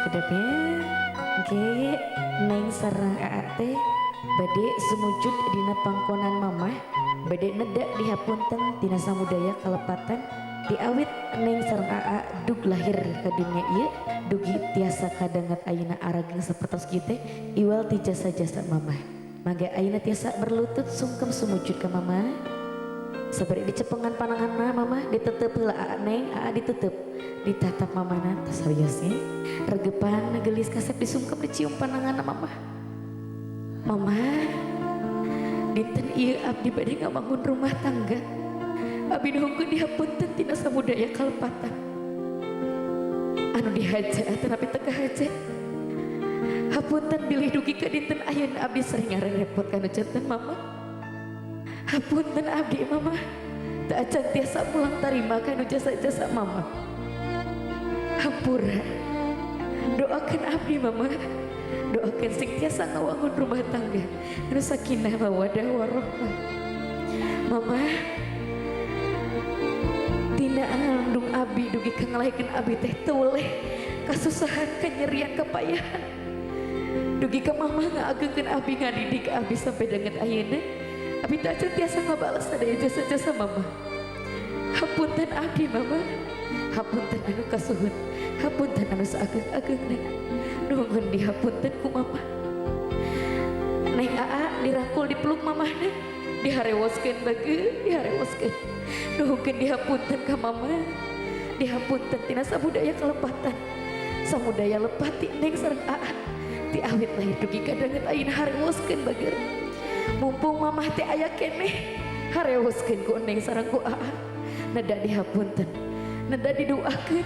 sakedapnya oke neng sarang aate bade sumujud dina pangkonan mamah bade nedak dihapunten tina samudaya kalepatan diawit neng sarang aa dug lahir ke dunia ieu dugi tiasa kadangat ayeuna arageng sapertos kieu teh iwal ti jasa-jasa mamah mangga ayeuna tiasa berlutut sungkem sumujud ka mamah sabari dicepengan pananganna mamah ditetep heula aa neng aa ditetep ditatap mamana tasariosnya regepan gelis kasep disungkep dicium pananganna mamah mamah dinten ieu abdi bade ngabangun rumah tangga abdi nuhungkeun dihapunten tina samudaya kalepatan anu dihaja tanapi teu kahaja hapunten bilih dugi ka dinten ayeuna abdi sering ngarepot kana janten mamah hapunten abdi mamah teu acan tiasa pulang tarima kana jasa-jasa mamah hampura doakan abdi mamah doakan sing tiasa ngawangun rumah tangga anu sakinah mawaddah warahmah mamah tina ngandung abdi dugi kangalaikeun abdi teh teu kasusahan kanyerian kapayahan dugi ka mamah ngaageungkeun abdi ngadidik abdi sampai dengan ayeuna abdi teh acan tiasa ngabales sadaya jasa-jasa mamah hapunten abdi mamah hapunten anu kasuhun hapunten anu saageng-agengna nuhun dihapunten ku mamah neng aa dirangkul dipeluk mamahna diharewoskeun bageun diharewoskeun nuhun dihapunten ka mamah dihapunten tina samudaya kalepatan samudaya lepati neng sareng aa ti awit lahir dugi kadanget ayeuna harewoskeun bageun mumpung mamah teh aya keneh harewoskeun ku neng sareng ku aa nada dihapunten nada didoakeun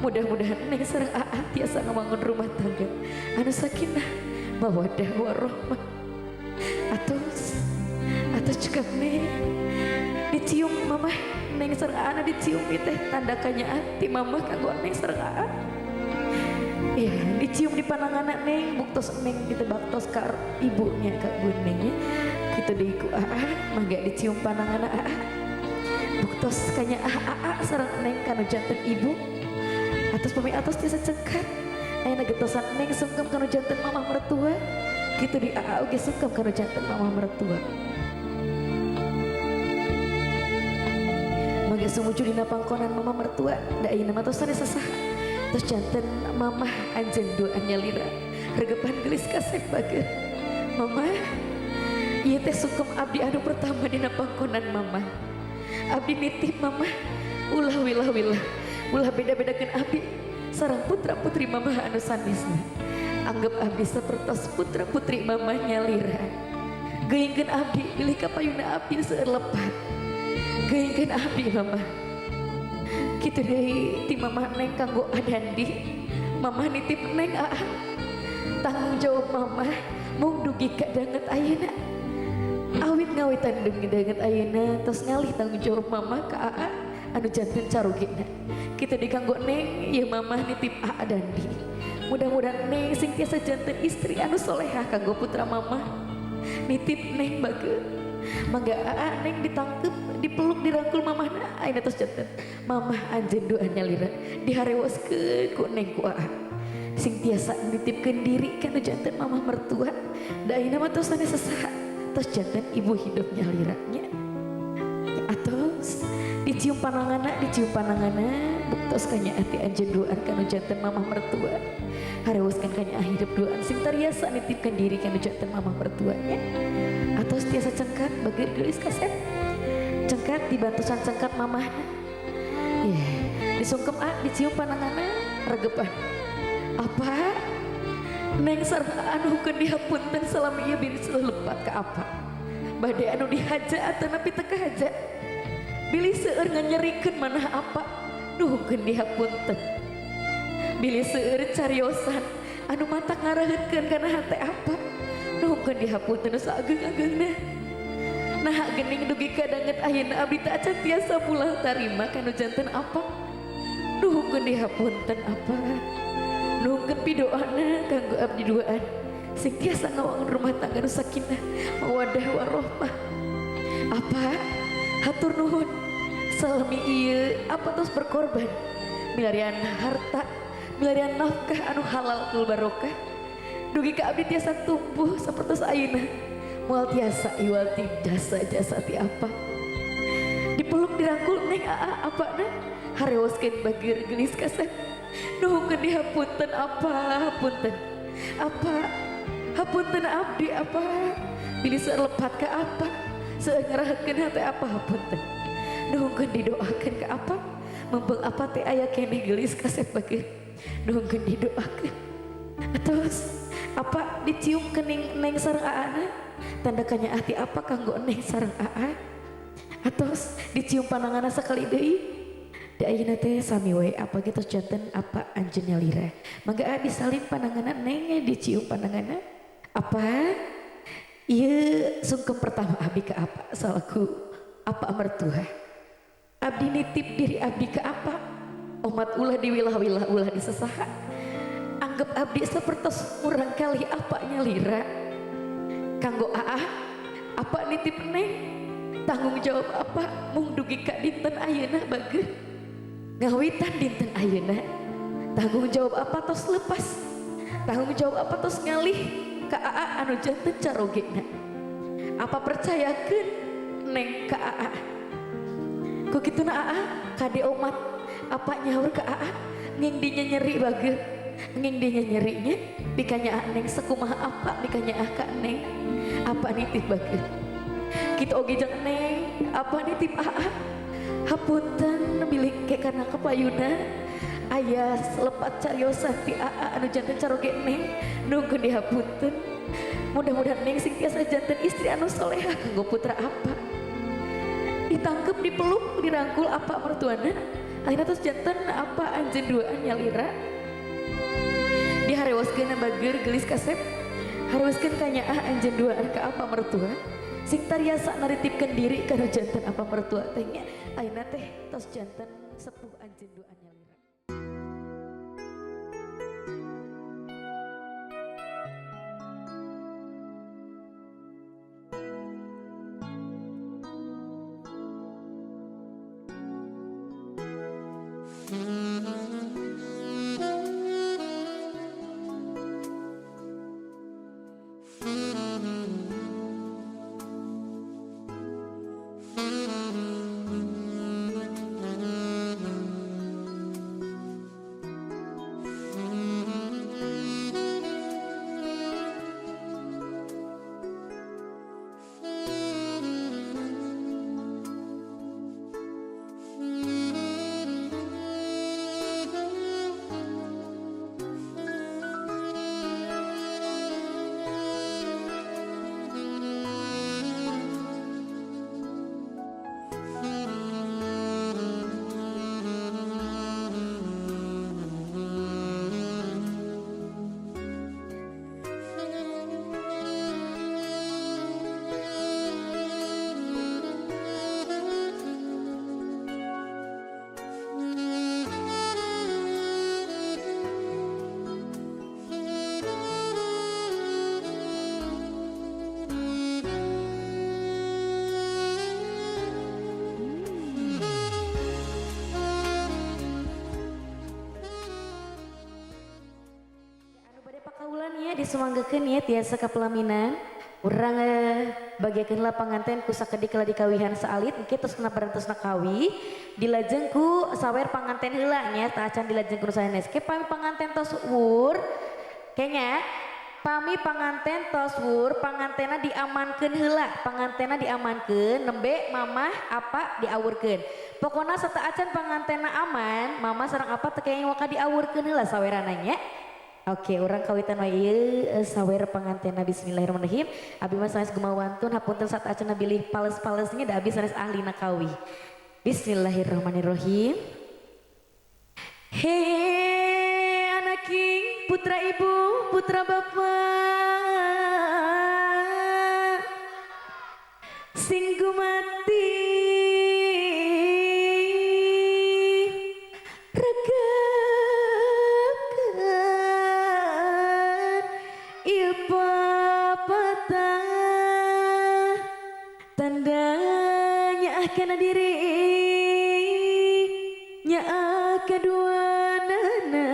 mudah-mudahan neng sareng aa tiasa ngawangun rumah tangga anu sakinah mawaddah warahmah atos cekap neng dicium mamah neng sareng aa dicium teh tanda kanyaan ti mamah kanggo neng sareng aa iya dicium di pananganna neng buktos neng ditebaktos ka ibunya ka bunengnya kitu deui ku aa mangga dicium pananganna aa buktos kanya aa sareng neng kana janten ibu atas pami atas tiasa cengkat ayeuna getosan neng sungkem kana janten mamah mertua kitu di aa oge sungkem kana janten mamah mertua mangga sumujud dina pangkonan mamah mertua da ayeuna mah tos sasaha tos janten mamah anjeun doan nyalira regepan geus kasep bageun mamah ieu teh sungkem abdi anu pertama dina pangkonan mamah abdi nitip mamah ulah wilah ulah beda-bedakeun abdi sareng putra putri mamah anu sanesna anggap abdi sapertos putra putri mamah nyalira geuingkeun abdi bilih ka payuna abdi seueur lepat geuingkeun abdi mamah kitu deui ti mamah neng kanggo adandi mamah nitip neng aa tanggung jawab mamah mung dugi ka danget ayeuna awit ngawitan dugi danget ayeuna tos ngalih tanggung jawab mamah ka aa anu janten carugina kita dikanggo neng ieu mamah nitip aa dandi mudah-mudahan neng sing tiasa janten istri anu solehah kanggo putra mamah nitip neng bageun mangga aa neng ditangkep dipeluk dirangkul mamahna ayeuna tos janten mamah anjeun doa nyalira diharewoskeun ku neng ku aa sing tiasa nitipkeun diri kana janten mamah mertua da ayeuna mah tos sanes sasaha tos janten ibu hidup nyalira nya atos dicium pananganna buktos kanya ati anjeun doan kana janten mamah mertua harewoskeun kanya hidup doan sing tariasa nitipkeun diri kana janten mamah mertua nya atos tiasa cengkat bageun geulis kasep cengkat dibantusan cengkat mamahna ya disungkem dicium pananganna regepan apa neng sareng anu hukeun dihapunten salami ieu biri lepat ka apa bade anu dihaja atanapi teu kahaja bilih seueur nganyerikeun manah apa nuhungkeun dihapunten bilih seueur cariosan anu mata ngaraheutkeun kana hate apa nuhungkeun dihapunten saageng-agengna nah geuning dugi kadanget ayeuna abdi teu acan tiasa pulang tarima kana janten apa nuhungkeun dihapunten apa nuhungkeun pidoana kanggo abdi duaan sing tiasa ngawangun rumah tangga nu sakinah mawaddah warahmah apa hatur nuhun salami ieu apa tos berkorban milarian harta milarian nafkah anu halal kul barokah dugi ka abdi tiasa tumbuh sapertos ayeuna moal tiasa iwal ti jasa ti apa dipeluk dirangkul neng aa apana hareoskeun bageur geulis kasep nuhunkeun dihapunten apa hapunten abdi apa bilih seueur lepat ka apa seueur ngarahekeun hate apa hapunten nuhunkeun didoakeun ka apa mumpung apa teh aya keneh geulis kasep bageur nuhunkeun didoakeun atos apa dicium kening neng sareng aana tanda kanya ahti apa kanggo neng sareng aa atos dicium pananganna sakali deui da ayeuna teh sami wae apa kitu janten apa anjeunna lira mangga disalin pananganna neng dicium pananganna apa ieu sungkem pertama abdi ka apa salaku apa mertua abdi nitip diri abdi ke apa umat ulah di wilah-wilah ulah disesaha anggap abdi sapertos murang kali apanya lira kanggo aah apa nitip neng tanggung jawab apa mung dugi ka dinten ayeuna bageun ngawitan dinten ayeuna tanggung jawab apa tos lepas tanggung jawab apa tos ngalih ka aa anu janten carogena apa percayakeun neng ka aa ku kituna aa kade umat apa nyaur ke aa nging dinya nyeri bageur nging dinya nyerinya dikanya neng sekumaha apa dikanya ka neng apa nitip bageur kitu oge jeung neng apa nitip aa hapunten bilih ke kana kepayuna aya lepat cariosan ti aa anu janten caroge neng nungkeun dihapunten mudah-mudahan neng sing tiasa janten istri anu solehah kanggo putra apa ditangkep dipeluk dirangkul apa mertuana akhirnya terus jantan apa anjeun duaan nyalira diharewaskeun bageur geulis kasep harewaskeun kanyaah anjeun duaan ka apa mertua sing tariasa naritipkeun diri kana jantan apa mertua teh nya ayeuna teh tos jantan sepuh anjeun duaan nyalira. Disumanggakeun ya tiasa kapelaminan urang bagiakeunlah panganten ku sakedik lah dikawihan saalit engke tos kena barentosna kawi dilajeng ku sawer panganten heula nya tah acan dilajeng ku sanes ke pami panganten tos wur kayaknya pami panganten tos wur pangantena diamankeun heula pangantena diamankeun nembe mamah apa diawurkeun pokona sata acan pangantena aman mama sareng apa teu kayaknya waka diawurkeun heula saweranna nya. Oke, orang kawitan wa ieu sawer pangantena bismillahirrahmanirrahim. Abi mah sanes gumawantun hapunten saat acan bilih pales-palesnya da abi sanes ahlina kawi. Bismillahirrahmanirrahim. Hei anak king, putra ibu, putra bapak sing gumati tandanya kena diri nya kedua nana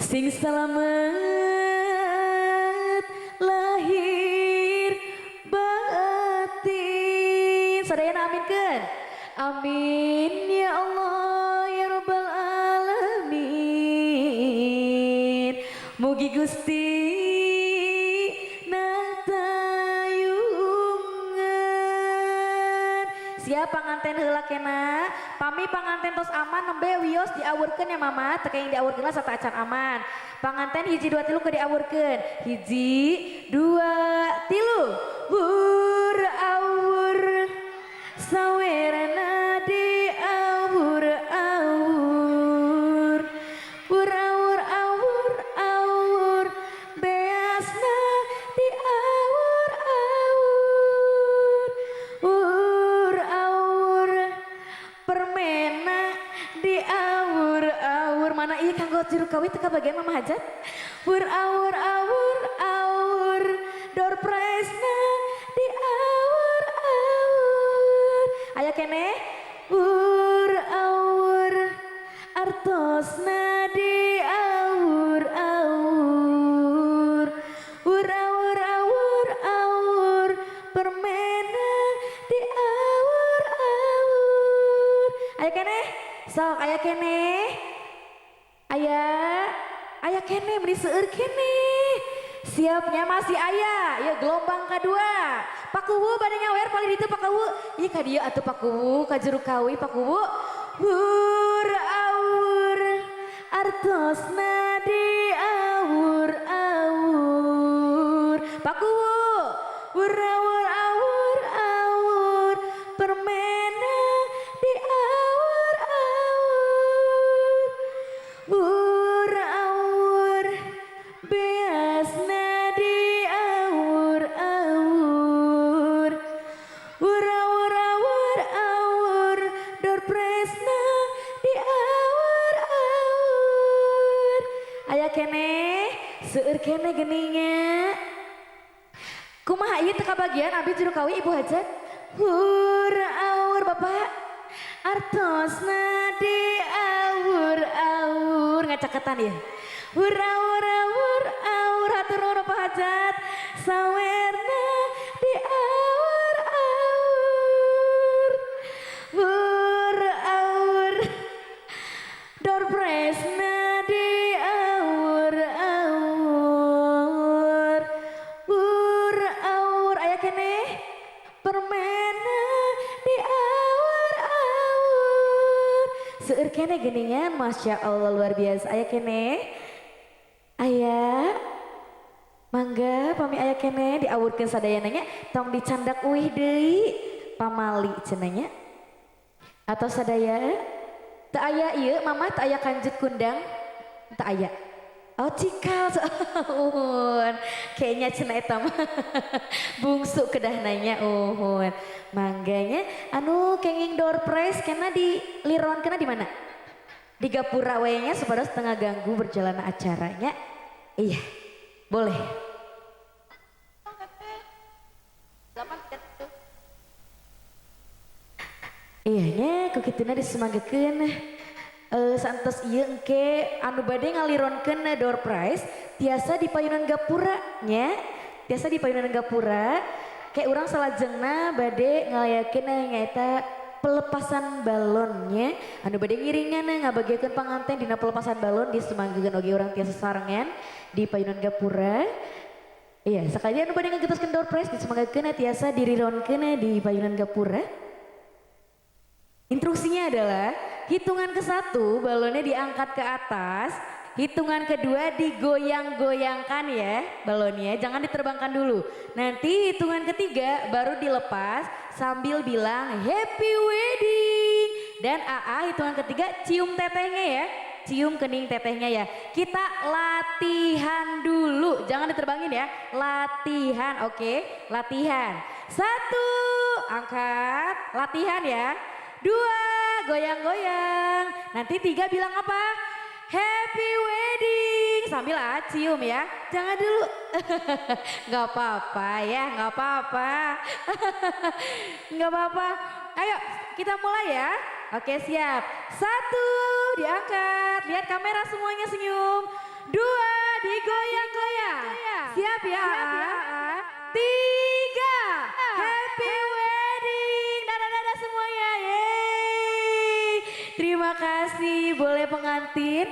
sing selamat lahir batin. Sadayana aminkeun. Amin ya Allah ya rabbal alamin. Mugi Gusti natayungan. Siap panganten heula kena. Pami panganten tos aman nembe wios diawurkeun ya mama. Teu yang diawurkeun lah satu acan aman. Panganten hiji dua tilu ke diawurkeun. Hiji dua tilu. Awur sawerana diawur-awur. Awur beasna diawur-awur. Awur permena diawur-awur. Mana iya kanggo juru kawit teka bagian mama hajat. Awur door prize-na diawur-awur. Aya kene awur artosna diawur-awur. Awur permena diawur-awur. Aya kene sok aya kene aya kene meni seueur kene. Siapnya masih ayah, ya gelombang kedua. Pakuwu bade nyawer paling itu pakuwu. Iya ka dieu atuh pakuwu ka juru kawi pakuwu. Awur artosna diawur-awur. Pakuwu awur permena diawur-awur. Awur beasna diawur-awur. Awur door prize-na diawur-awur. Aya kene seueur kene geuninnya. Kumaha ieu teu kabagian abdi juru kawi ibu hajat. Awur bapak artosna diawur-awur. Ngacaketan ya. Awur hatur nuhun Bapak hajat. Sawerna diawur-awur. Awur door prize-na diawur-awur. Awur aya kene permena diawur-awur. Seueur kene geuningan Masya Allah luar biasa. Aya kene aya mangga pami aya kene diawurkeun sadayananya tong dicandak uih deui pamali cenanya atau sadaya teu aya ieu mama teu aya kanjut kundang teu aya. Oh cikal uhun kayaknya cenah eta mah bungsu kedah nanya uhun mangganya anu kenging door prize kena di liron kena di mana di gapura we nya supaya setengah ganggu berjalan acaranya. Iya boleh iya nya kukituna disemanggekeun santos ieu engke anu bade ngalironkeun door prize tiasa di payunan gapura nya tiasa di payunan gapura kayak urang salajengna bade ngalayakeun nyaeta pelepasan balonnya anu bade ngiringan ngabagiekeun panganten dina pelepasan balon disemanggekeun oge urang tiasa sarengan di payunan gapura. Iya sekali anu bade ngagetoskeun door prize disemanggekeun tiasa dirironkeun di payunan gapura. Instruksinya adalah hitungan ke-1 balonnya diangkat ke atas, hitungan kedua digoyang-goyangkan ya balonnya, jangan diterbangkan dulu. Nanti hitungan ketiga baru dilepas sambil bilang happy wedding. Dan AA hitungan ketiga cium tetehnya ya, cium kening tetehnya ya. Kita latihan dulu, jangan diterbangin ya, latihan oke? Latihan. 1 angkat, latihan ya. 2 goyang-goyang. Nanti 3 bilang apa? Happy wedding sambil cium ya. Jangan dulu. Gak apa-apa ya, gak apa-apa. Gak apa-apa. Ayo kita mulai ya. Oke siap. 1 diangkat. Lihat kamera semuanya senyum. dua, digoyang-goyang. Siap ya? Tiga, happy wedding. Dadah-dadah semuanya, yeay. Terima kasih, boleh pengantin